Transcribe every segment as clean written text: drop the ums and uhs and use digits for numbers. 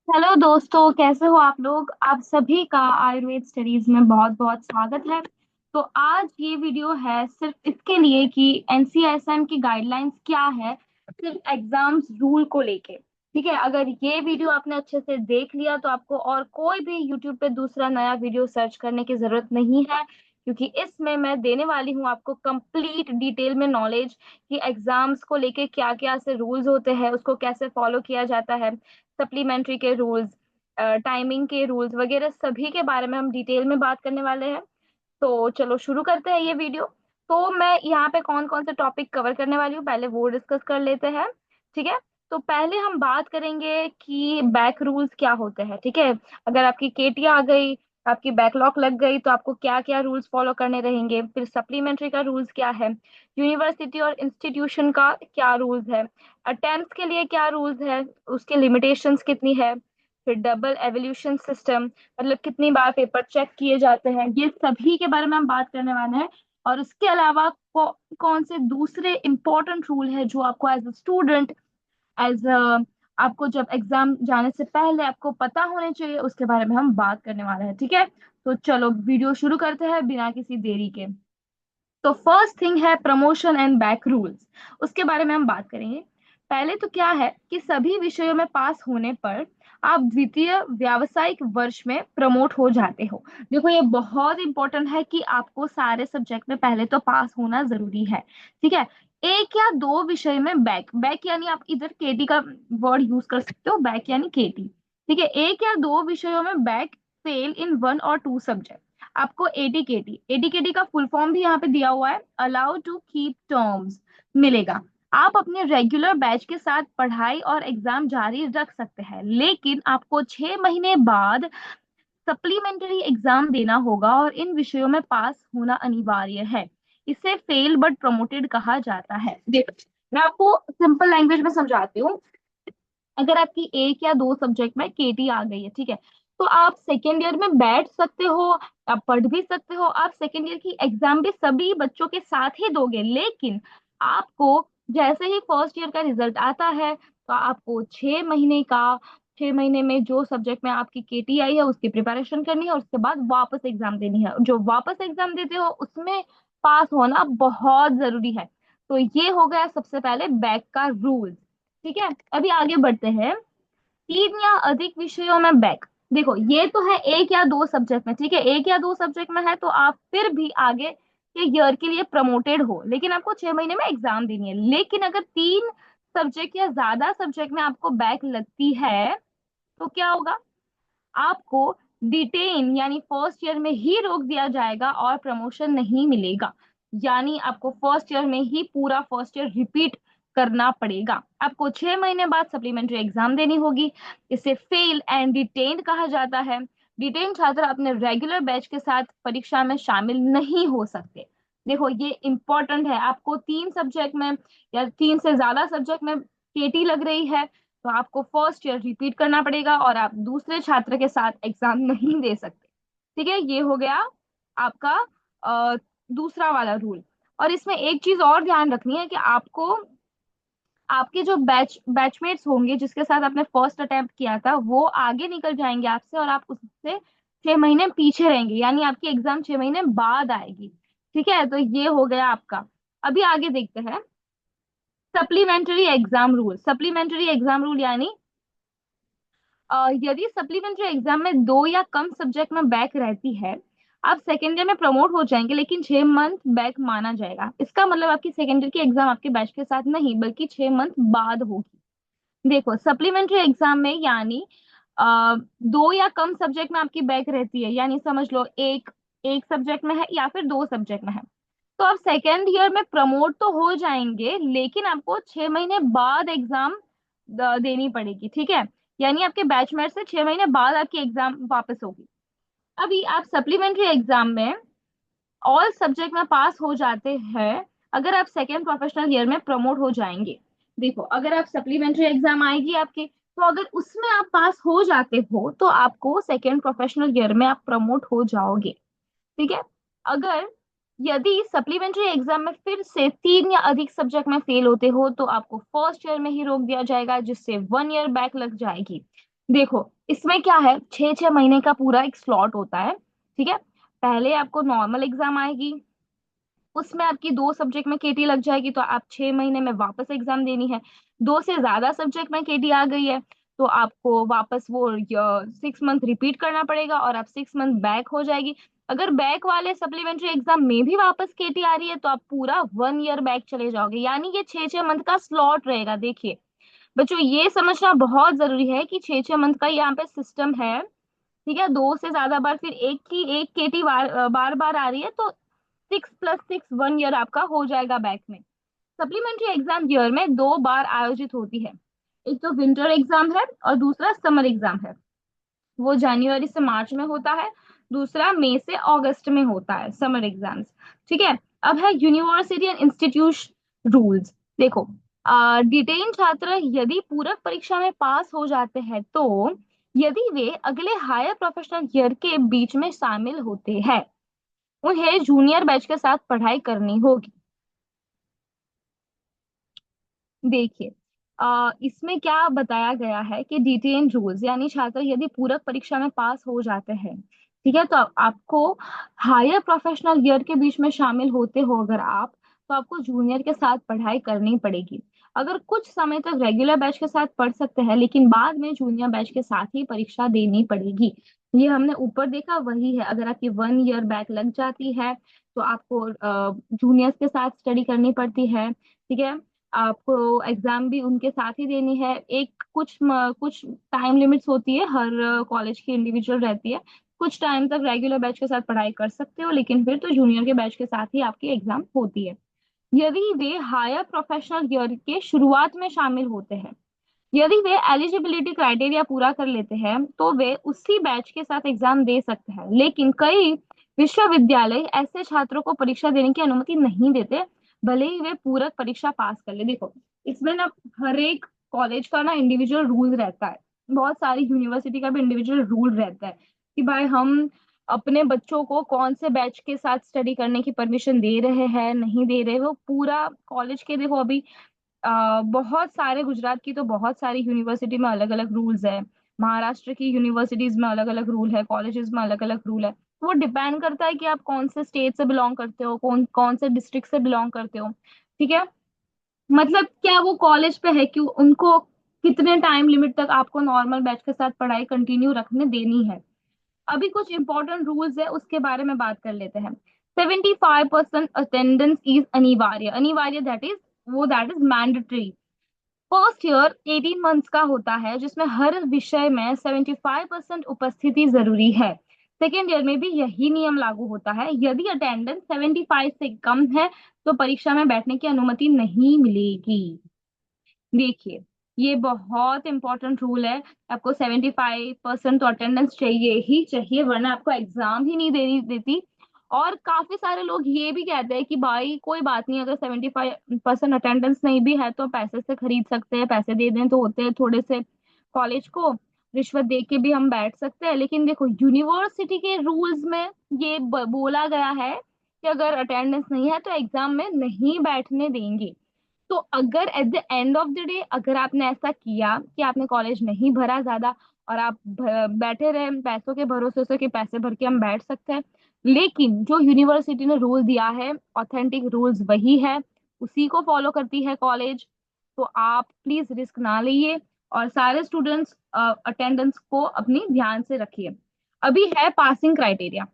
Hello दोस्तों, कैसे हो आप लोग। आप सभी का आयुर्वेद स्टडीज में बहुत बहुत स्वागत है। तो आज ये वीडियो है सिर्फ इसके लिए कि एनसीएसएम की गाइडलाइंस क्या है, सिर्फ एग्जाम्स रूल को लेके। ठीक है, अगर ये वीडियो आपने अच्छे से देख लिया तो आपको और कोई भी यूट्यूब पे दूसरा नया वीडियो सर्च करने की जरूरत नहीं है, क्योंकि इसमें मैं देने वाली हूँ आपको कंप्लीट डिटेल में नॉलेज कि एग्जाम्स को लेके क्या क्या से रूल्स होते हैं, उसको कैसे फॉलो किया जाता है, सप्लीमेंट्री के रूल्स, टाइमिंग के रूल्स वगैरह सभी के बारे में हम डिटेल में बात करने वाले हैं। तो चलो शुरू करते हैं ये वीडियो। तो मैं यहाँ पे कौन कौन से टॉपिक कवर करने वाली हूँ पहले वो डिस्कस कर लेते हैं। ठीक है, तो पहले हम बात करेंगे कि बैक रूल्स क्या होते हैं। ठीक है, अगर आपकी केटी आ गई, आपकी बैकलॉग लग गई तो आपको क्या क्या रूल्स फॉलो करने रहेंगे। फिर सप्लीमेंट्री का रूल्स क्या है, यूनिवर्सिटी और इंस्टीट्यूशन का क्या रूल्स है, अटेम्प्ट के लिए क्या रूल्स है, उसके लिमिटेशंस कितनी है, फिर डबल एवोल्यूशन सिस्टम मतलब कितनी बार पेपर चेक किए जाते हैं, ये सभी के बारे में हम बात करने वाले हैं। और उसके अलावा कौन से दूसरे इंपॉर्टेंट रूल है जो आपको एज अ स्टूडेंट, एज आपको जब एग्जाम जाने से पहले आपको पता होने चाहिए, उसके बारे में हम बात करने वाले हैं। ठीक है, तो चलो वीडियो शुरू करते हैं बिना किसी देरी के। तो फर्स्ट थिंग है प्रमोशन एंड बैक रूल्स, उसके बारे में हम बात करेंगे। पहले तो क्या है कि सभी विषयों में पास होने पर आप द्वितीय व्यावसायिक वर्ष में प्रमोट हो जाते हो। देखो ये बहुत इंपॉर्टेंट है कि आपको सारे सब्जेक्ट में पहले तो पास होना जरूरी है। ठीक है, एक या दो विषय में बैक, बैक यानी आप इधर केटी का वर्ड यूज कर सकते हो, बैक यानी केटी। ठीक है, एक या दो विषयों में बैक, फेल इन वन और टू सब्जेक्ट, आपको एटीकेटी, एटीकेटी का फुल फॉर्म भी यहाँ पे दिया हुआ है, अलाउ टू कीप टर्म्स, मिलेगा। आप अपने रेगुलर बैच के साथ पढ़ाई और एग्जाम जारी रख सकते हैं, लेकिन आपको 6 महीने बाद सप्लीमेंट्री एग्जाम देना होगा और इन विषयों में पास होना अनिवार्य है। इसे फेल बट प्रमोटेड कहा जाता है। देखो मैं आपको सिंपल लैंग्वेज में समझाती हूँ। अगर आपकी एक या दो सब्जेक्ट में केटी आ गई है, ठीक है, तो आप सेकेंड ईयर में बैठ सकते हो, आप पढ़ भी सकते हो, आप सेकेंड ईयर की एग्जाम भी सभी बच्चों के साथ ही दोगे। लेकिन आपको जैसे ही फर्स्ट ईयर का रिजल्ट आता है तो आपको 6 महीने का, 6 महीने में जो सब्जेक्ट में आपकी केटी आई है उसकी प्रिपरेशन करनी है और उसके बाद वापस एग्जाम देनी है। जो वापस एग्जाम देते हो उसमें पास होना बहुत जरूरी है। तो ये हो गया सबसे पहले बैक का रूल। ठीक है, अभी आगे बढ़ते हैं। तीन या अधिक विषयों में बैक, देखो ये तो है एक या दो सब्जेक्ट में। ठीक है, एक या दो सब्जेक्ट में है तो आप फिर भी आगे के ईयर के लिए प्रमोटेड हो, लेकिन आपको 6 महीने में एग्जाम देनी है। लेकिन अगर तीन सब्जेक्ट या ज्यादा सब्जेक्ट में आपको बैक लगती है तो क्या होगा, आपको डिटेन यानी फर्स्ट ईयर में ही रोक दिया जाएगा और प्रमोशन नहीं मिलेगा। यानी आपको फर्स्ट ईयर में ही पूरा फर्स्ट ईयर रिपीट करना पड़ेगा। आपको 6 महीने बाद सप्लीमेंट्री एग्जाम देनी होगी। इसे फेल एंड डिटेन कहा जाता है। डिटेन छात्र अपने रेगुलर बैच के साथ परीक्षा में शामिल नहीं हो सकते। देखो ये इंपॉर्टेंट है, आपको तीन सब्जेक्ट में या तीन से ज्यादा सब्जेक्ट में केटी लग रही है तो आपको फर्स्ट ईयर रिपीट करना पड़ेगा और आप दूसरे छात्र के साथ एग्जाम नहीं दे सकते। ठीक है, ये हो गया आपका अ, दूसरा वाला रूल। और इसमें एक चीज और ध्यान रखनी है कि आपको आपके जो बैचमेट्स होंगे जिसके साथ आपने फर्स्ट अटेम्प्ट किया था वो आगे निकल जाएंगे आपसे और आप उससे 6 महीने पीछे रहेंगे, यानी आपकी एग्जाम 6 महीने बाद आएगी। ठीक है, तो ये हो गया आपका। अभी आगे देखते हैं supplementary exam rule. Supplementary exam rule यानी यदि सप्लीमेंट्री एग्जाम में दो या कम सब्जेक्ट में बैक रहती है, आप सेकेंड ईयर में प्रमोट हो जाएंगे लेकिन 6 मंथ बैक माना जाएगा। इसका मतलब आपकी सेकेंड ईयर की एग्जाम आपके बैच के साथ नहीं बल्कि 6 मंथ बाद होगी। देखो सप्लीमेंट्री एग्जाम में यानी दो या कम सब्जेक्ट में आपकी बैक रहती है, यानी समझ लो एक एक सब्जेक्ट में है या फिर दो सब्जेक्ट में है, तो आप सेकेंड ईयर में प्रमोट तो हो जाएंगे लेकिन आपको 6 महीने बाद एग्जाम देनी पड़ेगी। ठीक है, यानी आपके बैचमेट से 6 महीने बाद आपकी एग्जाम वापस होगी। अभी आप सप्लीमेंट्री एग्जाम में ऑल सब्जेक्ट में पास हो जाते हैं अगर आप सेकेंड प्रोफेशनल ईयर में प्रमोट हो जाएंगे। देखो अगर आप सप्लीमेंट्री एग्जाम आएगी आपके, तो अगर उसमें आप पास हो जाते हो तो आपको सेकेंड प्रोफेशनल ईयर में आप प्रमोट हो जाओगे। ठीक है, अगर यदि सप्लीमेंट्री एग्जाम में फिर से तीन या अधिक सब्जेक्ट में फेल होते हो तो आपको फर्स्ट ईयर में ही रोक दिया जाएगा जिससे 1 ईयर बैक लग जाएगी। देखो इसमें क्या है, 6 6 महीने का पूरा एक स्लॉट होता है। ठीक है, पहले आपको नॉर्मल एग्जाम आएगी, उसमें आपकी 2 सब्जेक्ट में केटी लग जाएगी, तो आप 6 महीने में वापस एग्जाम देनी है। 2 से ज्यादा सब्जेक्ट में केटी आ गई है, तो आपको वापस वो 6 मंथ रिपीट करना पड़ेगा और आप 6 मंथ बैक हो जाएगी। अगर बैक वाले सप्लीमेंट्री एग्जाम में भी वापस केटी आ रही है, तो आप पूरा 1 ईयर बैक चले जाओगे, यानी कि 6 6 मंथ का स्लॉट रहेगा। देखिए बच्चों, ये समझना बहुत जरूरी है कि 6 6 मंथ का यहाँ पे सिस्टम है। ठीक है, 2 से ज्यादा बार फिर एक केटी बार बार बार आ रही है, तो 6 + 6 1 ईयर आपका हो जाएगा बैक में। सप्लीमेंट्री एग्जाम ईयर में 2 बार आयोजित होती है। एक तो विंटर एग्जाम है और दूसरा समर एग्जाम है। वो जनवरी से मार्च में होता है, दूसरा मई से अगस्त में होता है समर एग्जाम्स। ठीक है, अब है यूनिवर्सिटी एंड इंस्टीट्यूट रूल्स। देखो, डिटेन छात्र यदि पूरक परीक्षा में पास हो जाते हैं, तो यदि वे अगले हायर प्रोफेशनल ईयर के बीच में शामिल होते हैं, उन्हें जूनियर बैच के साथ पढ़ाई करनी होगी। देखिए, इसमें क्या बताया गया है कि डिटेन रूल्स, यानी छात्र यदि पूरक परीक्षा में पास हो जाते हैं, ठीक है, तो आपको हायर प्रोफेशनल ईयर के बीच में शामिल होते हो अगर आप, तो आपको जूनियर के साथ पढ़ाई करनी पड़ेगी। अगर कुछ समय तक रेगुलर बैच के साथ पढ़ सकते हैं, लेकिन बाद में जूनियर बैच के साथ ही परीक्षा देनी पड़ेगी। ये हमने ऊपर देखा वही है, अगर आपकी 1 ईयर बैक लग जाती है, तो आपको जूनियर्स के साथ स्टडी करनी पड़ती है। ठीक है, आपको एग्जाम भी उनके साथ ही देनी है। एक कुछ टाइम लिमिट्स होती है, हर कॉलेज की इंडिविजुअल रहती है। कुछ टाइम तक रेगुलर बैच के साथ पढ़ाई कर सकते हो, लेकिन फिर तो जूनियर के बैच के साथ ही आपकी एग्जाम होती है। यदि वे हायर प्रोफेशनल ईयर के शुरुआत में शामिल होते हैं, यदि वे एलिजिबिलिटी क्राइटेरिया पूरा कर लेते हैं, तो वे उसी बैच के साथ एग्जाम दे सकते हैं। लेकिन कई विश्वविद्यालय ऐसे छात्रों को परीक्षा देने की अनुमति नहीं देते, भले ही वे पूरक परीक्षा पास कर ले। देखो, इसमें ना हर एक कॉलेज का ना इंडिविजुअल रूल रहता है, बहुत सारी यूनिवर्सिटी का भी इंडिविजुअल रूल रहता है कि भाई हम अपने बच्चों को कौन से बैच के साथ स्टडी करने की परमिशन दे रहे हैं, नहीं दे रहे। वो पूरा कॉलेज के, देखो अभी बहुत सारे, गुजरात की तो बहुत सारी यूनिवर्सिटी में अलग अलग रूल्स है, महाराष्ट्र की यूनिवर्सिटीज में अलग अलग रूल है, कॉलेजेस में अलग अलग रूल है। वो डिपेंड करता है कि आप कौन से स्टेट से बिलोंग करते हो, कौन कौन से डिस्ट्रिक्ट से बिलोंग करते हो। ठीक है, मतलब क्या वो कॉलेज पे है कि उनको कितने टाइम लिमिट तक आपको नॉर्मल बैच के साथ पढ़ाई कंटिन्यू रखने देनी है। अभी कुछ इंपॉर्टेंट रूल्स है, उसके बारे में बात कर लेते हैं। 75% अटेंडेंस इज अनिवार्य। अनिवार्य that is mandatory. First year 18 months का होता है, जिसमें हर विषय में 75% उपस्थिति जरूरी है। सेकेंड ईयर में भी यही नियम लागू होता है। यदि अटेंडेंस 75 से कम है, तो परीक्षा में बैठने की अनुमति नहीं मिलेगी। देखिए, ये बहुत इंपॉर्टेंट रूल है। आपको 75% तो अटेंडेंस चाहिए ही चाहिए, वरना आपको एग्जाम ही नहीं देनी देती। और काफी सारे लोग ये भी कहते हैं कि भाई कोई बात नहीं, अगर 75% अटेंडेंस नहीं भी है तो पैसे से खरीद सकते हैं, पैसे दे दें तो होते हैं थोड़े से कॉलेज को, रिश्वत दे के भी हम बैठ सकते हैं। लेकिन देखो, यूनिवर्सिटी के रूल्स में ये बोला गया है कि अगर अटेंडेंस नहीं है तो एग्जाम में नहीं बैठने देंगे। तो अगर at the end of the day अगर आपने ऐसा किया कि आपने कॉलेज नहीं भरा ज्यादा, और आप बैठे रहे पैसों के भरोसे से कि पैसे भर के हम बैठ सकते हैं, लेकिन जो यूनिवर्सिटी ने रूल दिया है, ऑथेंटिक रूल्स वही है, उसी को फॉलो करती है कॉलेज, तो आप प्लीज रिस्क ना लीजिए और सारे स्टूडेंट्स अटेंडेंस को अपनी ध्यान से रखिए। अभी है पासिंग क्राइटेरिया।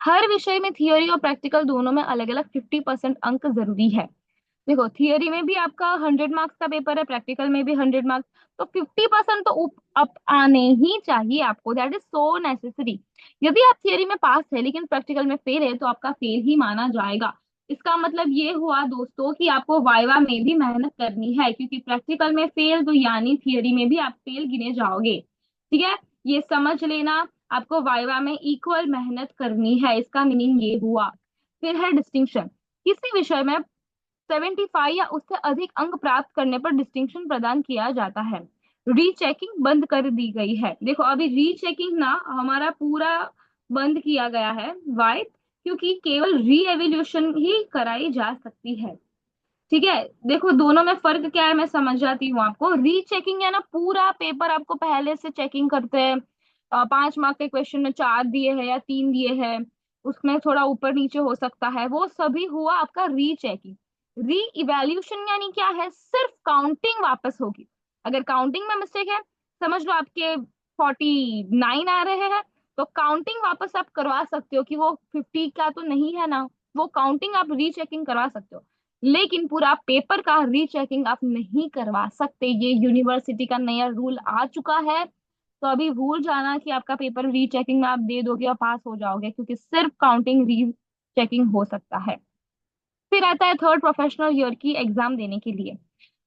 हर विषय में थियोरी और प्रैक्टिकल दोनों में अलग अलग 50% अंक जरूरी है। देखो, थियोरी में भी आपका 100 मार्क्स का पेपर है, प्रैक्टिकल में भी 100 मार्क्स, तो 50% तो अप आने ही चाहिए आपको। That is so necessary. यदि आप थियोरी में पास है लेकिन प्रैक्टिकल में फेल है, तो आपका फेल ही माना जाएगा। इसका मतलब ये हुआ दोस्तों कि आपको वाइवा में भी मेहनत करनी है, क्योंकि प्रैक्टिकल में फेल तो यानी थियोरी में भी आप फेल गिने जाओगे। ठीक है, ये समझ लेना, आपको वाइवा में इक्वल मेहनत करनी है, इसका मीनिंग ये हुआ। फिर है डिस्टिंक्शन। किसी विषय में 75 या उससे अधिक अंक प्राप्त करने पर डिस्टिंक्शन प्रदान किया जाता है। रीचेकिंग बंद कर दी गई है। देखो, अभी रीचेकिंग ना हमारा पूरा बंद किया गया है। वाई? क्योंकि केवल री एवेल्यूशन ही कराई जा सकती है। ठीक है, देखो दोनों में फर्क क्या है मैं समझ जाती हूँ आपको। रीचेकिंग है ना, पूरा पेपर आपको पहले से चेकिंग करते हैं। 5 मार्क के क्वेश्चन में 4 दिए हैं या 3 दिए हैं, उसमें थोड़ा ऊपर नीचे हो सकता है, वो सभी हुआ आपका रीचेकिंग। री इवेल्यूशन यानी क्या है, सिर्फ काउंटिंग वापस होगी। अगर काउंटिंग में मिस्टेक है, समझ लो आपके 49 आ रहे हैं, तो काउंटिंग वापस आप करवा सकते हो कि वो 50 का तो नहीं है ना, वो काउंटिंग आप रीचेकिंग करवा सकते हो। लेकिन पूरा पेपर का रीचेकिंग आप नहीं करवा सकते, ये यूनिवर्सिटी का नया रूल आ चुका है। तो अभी भूल जाना कि आपका पेपर रीचेकिंग में आप दे दोगे और पास हो जाओगे, क्योंकि सिर्फ काउंटिंग रीचेकिंग हो सकता है। फिर आता है थर्ड प्रोफेशनल ईयर की एग्जाम देने के लिए।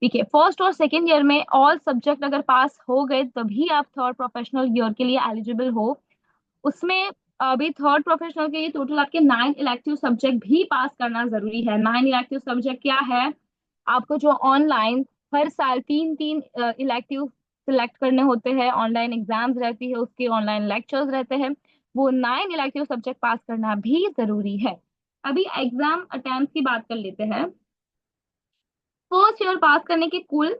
ठीक है, फर्स्ट और सेकेंड ईयर में ऑल सब्जेक्ट अगर पास हो गए तभी आप थर्ड प्रोफेशनल ईयर के लिए एलिजिबल हो। उसमें अभी थर्ड प्रोफेशनल के लिए टोटल आपके 9 इलेक्टिव सब्जेक्ट भी पास करना जरूरी है। 9 इलेक्टिव सब्जेक्ट क्या है, आपको जो ऑनलाइन हर साल 3 3 इलेक्टिव सिलेक्ट करने होते हैं, ऑनलाइन एग्जाम्स रहती है, उसके ऑनलाइन लेक्चर्स रहते हैं, वो 9 इलेक्टिव सब्जेक्ट पास करना भी जरूरी है। अभी एग्जाम अटेम्प्ट की बात कर लेते हैं। फर्स्ट ईयर पास करने के कुल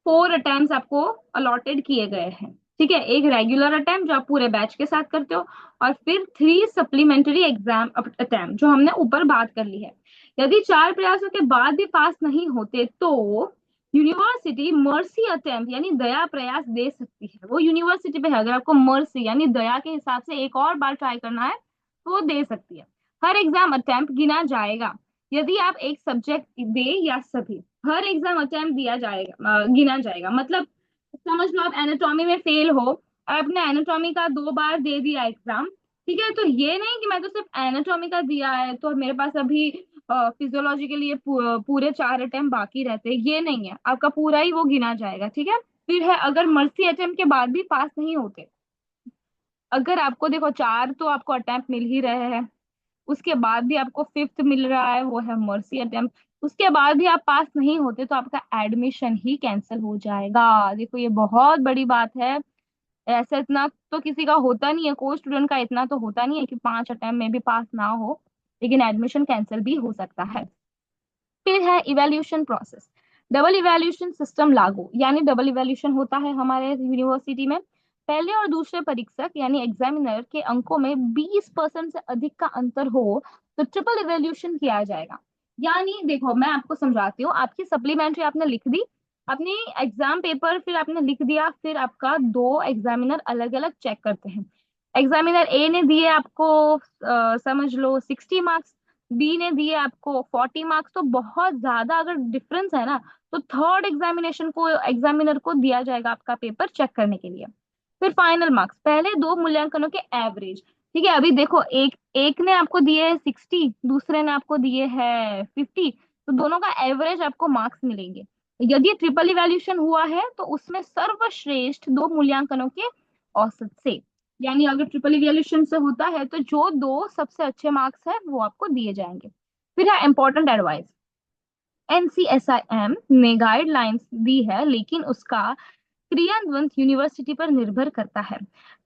4 अटेम्प्ट आपको अलॉटेड किए गए हैं। ठीक है, एक रेगुलर अटेम्प्ट जो आप पूरे बैच के साथ करते हो, और फिर 3 सप्लीमेंट्री एग्जाम अटेम्प्ट जो हमने ऊपर बात कर ली है। यदि 4 प्रयासों के बाद भी पास नहीं होते तो यूनिवर्सिटी मर्सी अटेम्प्ट यानी दया प्रयास दे सकती है। वो यूनिवर्सिटी पे है, अगर आपको मर्सी यानी दया के हिसाब से एक और बार ट्राई करना है तो वो दे सकती है। हर एग्जाम अटेम्प्ट गिना जाएगा, यदि आप एक सब्जेक्ट दे या सभी, हर एग्जाम अटेम्प्ट दिया जाएगा, गिना जाएगा। मतलब समझ लो आप एनाटॉमी में फेल हो और आपने एनाटॉमी का 2 बार दे दिया एग्जाम, ठीक है, तो ये नहीं कि मैं तो सिर्फ एनाटॉमी का दिया है तो मेरे पास अभी फिजियोलॉजी के लिए पूरे 4 अटेम्प्ट बाकी रहते हैं, ये नहीं है, आपका पूरा ही वो गिना जाएगा। ठीक है, फिर है अगर मर्सी अटेम्प्ट के बाद भी पास नहीं होते, अगर आपको देखो 4 तो आपको अटेम्प्ट मिल ही रहे हैं, उसके बाद भी आपको फिफ्थ मिल रहा है, वो है मर्सी अटेम्प्ट, उसके बाद भी आप पास नहीं होते तो आपका एडमिशन ही कैंसिल हो जाएगा। देखो ये बहुत बड़ी बात है। ऐसा इतना तो किसी का होता नहीं है, कोई स्टूडेंट का इतना तो होता नहीं है कि 5 अटेम्प्ट में भी पास ना हो, लेकिन एडमिशन कैंसिल भी हो सकता है। फिर है evaluation process. Double evaluation system लागू, यानी डबल इवेल्यूशन होता है हमारे यूनिवर्सिटी में। पहले और दूसरे परीक्षक यानी एग्जामिनर के अंकों में 20% से अधिक का अंतर हो तो ट्रिपल इवेल्यूशन किया जाएगा। यानी देखो मैं आपको समझाती हूँ, आपकी सप्लीमेंट्री आपने लिख दी, अपनी एग्जाम पेपर फिर आपने लिख दिया, फिर आपका 2 एग्जामिनर अलग अलग चेक करते हैं। एग्जामिनर ए ने दिए आपको समझ लो 60 मार्क्स, बी ने दिए आपको 40 मार्क्स, तो बहुत ज्यादा अगर डिफरेंस है ना, तो थर्ड एग्जामिनेशन को एग्जामिनर को दिया जाएगा आपका पेपर चेक करने के लिए। फिर फाइनल मार्क्स, पहले 2 मूल्यांकनों के एवरेज। ठीक है, अभी देखो एक एक ने आपको दिए है 60, दूसरे ने आपको दिए है 50, तो दोनों का एवरेज आपको मार्क्स मिलेंगे। यदि ट्रिपल इवैल्यूएशन हुआ है तो उसमें सर्वश्रेष्ठ 2 मूल्यांकनों के औसत से, यानी अगर ट्रिपल इवैल्यूएशन से होता है तो जो 2 सबसे अच्छे मार्क्स है वो आपको दिए जाएंगे। फिर है इंपॉर्टेंट एडवाइस। एनसीएसआईएम ने गाइडलाइंस दी है, लेकिन उसका क्रियान्वयन यूनिवर्सिटी पर निर्भर करता है।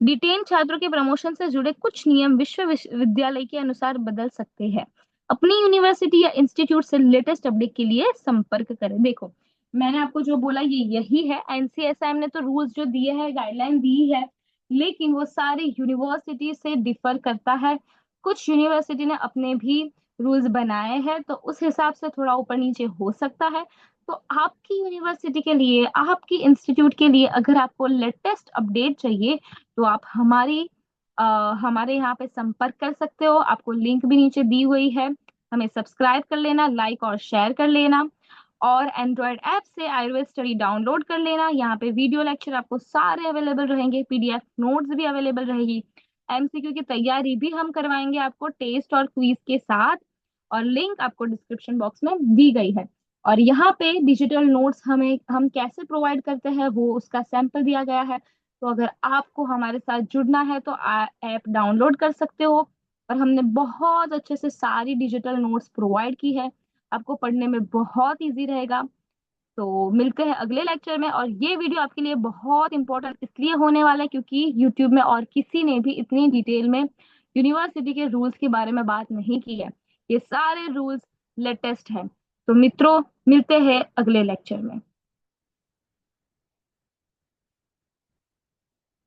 डिटेन छात्रों के प्रमोशन से जुड़े कुछ नियम विश्वविद्यालय के अनुसार बदल सकते हैं। अपनी यूनिवर्सिटी या इंस्टीट्यूट से लेटेस्ट अपडेट के लिए संपर्क करें। देखो मैंने आपको जो बोला ये यही है, एनसीएसआईएम ने तो रूल्स जो दिए हैं, गाइडलाइन दी है, लेकिन वो सारे यूनिवर्सिटी से डिफर करता है। कुछ यूनिवर्सिटी ने अपने भी रूल्स बनाए हैं, तो उस हिसाब से थोड़ा ऊपर नीचे हो सकता है। तो आपकी यूनिवर्सिटी के लिए, आपकी इंस्टीट्यूट के लिए अगर आपको लेटेस्ट अपडेट चाहिए तो आप हमारे यहाँ पे संपर्क कर सकते हो। आपको लिंक भी नीचे दी हुई है, हमें सब्सक्राइब कर लेना, लाइक और शेयर कर लेना, और एंड्रॉयड ऐप से आयुर्वेद स्टडी डाउनलोड कर लेना। यहाँ पे वीडियो लेक्चर आपको सारे अवेलेबल रहेंगे, पीडीएफ नोट्स भी अवेलेबल रहेगी, एमसीक्यू की तैयारी भी हम करवाएंगे आपको टेस्ट और क्विज के साथ, और लिंक आपको डिस्क्रिप्शन बॉक्स में दी गई है। और यहाँ पे डिजिटल नोट्स हम कैसे प्रोवाइड करते हैं वो उसका सैंपल दिया गया है। तो अगर आपको हमारे साथ जुड़ना है तो ऐप डाउनलोड कर सकते हो, और हमने बहुत अच्छे से सारी डिजिटल नोट्स प्रोवाइड की है, आपको पढ़ने में बहुत इजी रहेगा। तो मिलते हैं अगले लेक्चर में, और ये वीडियो आपके लिए बहुत इंपॉर्टेंट इसलिए होने वाला है क्योंकि यूट्यूब में और किसी ने भी इतनी डिटेल में यूनिवर्सिटी के रूल्स के बारे में बात नहीं की है, ये सारे रूल्स लेटेस्ट हैं। तो मित्रों, मिलते हैं अगले लेक्चर में।